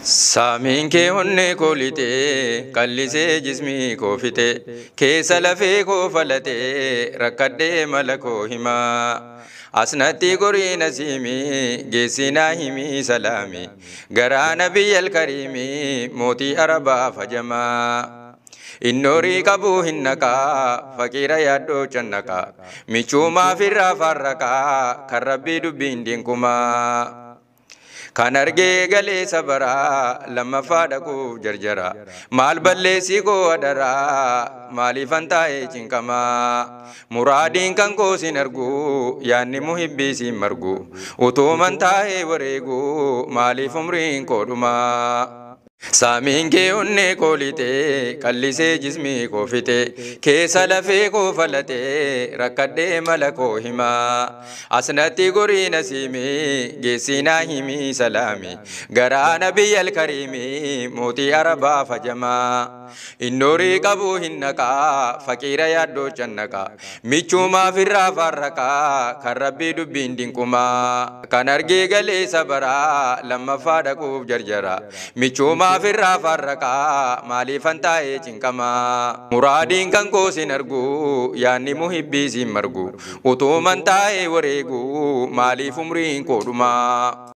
Saamiin kee onnee koo lixee qallisee jismii koo fixee keessa lafee koo falatee rakkadhee mala koo himaa. Asnatti gorii nasiimii geessinaa himii salaamii garaa nabiyyal kariimii mootii arabaa fajamaa. Innorii qabuu hin naqaa faqiira yaaddoo cannaqaa michuumaa firraa farraqaa kan rabbii dubbiin dinkumaa. Kan argee galee sabaraa lammaffaa dhaquuf jarjara maal balleessii koo adaraa maaliifan taa'ee cinqamaa. Muraadiin kan koo sin argu yaanni muhibbii sin margu utuuman taa'ee wareegu maaliif umriin koo dhumaa. Saamiin kee onnee koo lixee qallisee jismii koo fixee keessa lafee koo falatee rakkadhee mala koo himaa. Asnatti gorii nasiimii geessinaa himii salaamii garaa nabiyyal kariimii mootii arabaa fajamaa. Innorii qabuu hin naqaa faqiira yaaddoo cannaqaa michuumaa firraa farraqaa kan rabbii dubbiin dinkumaa. Kan argee galee sabaraa lammaffaa dhaquuf jarjara michuumaa firraa farraqaa maaliifan taa'ee cinqamaa. Muraadiin kan koo sin argu yaanni muhibbii sin margu utuuman taa'ee wareegu maaliif umriin koo dhumaa.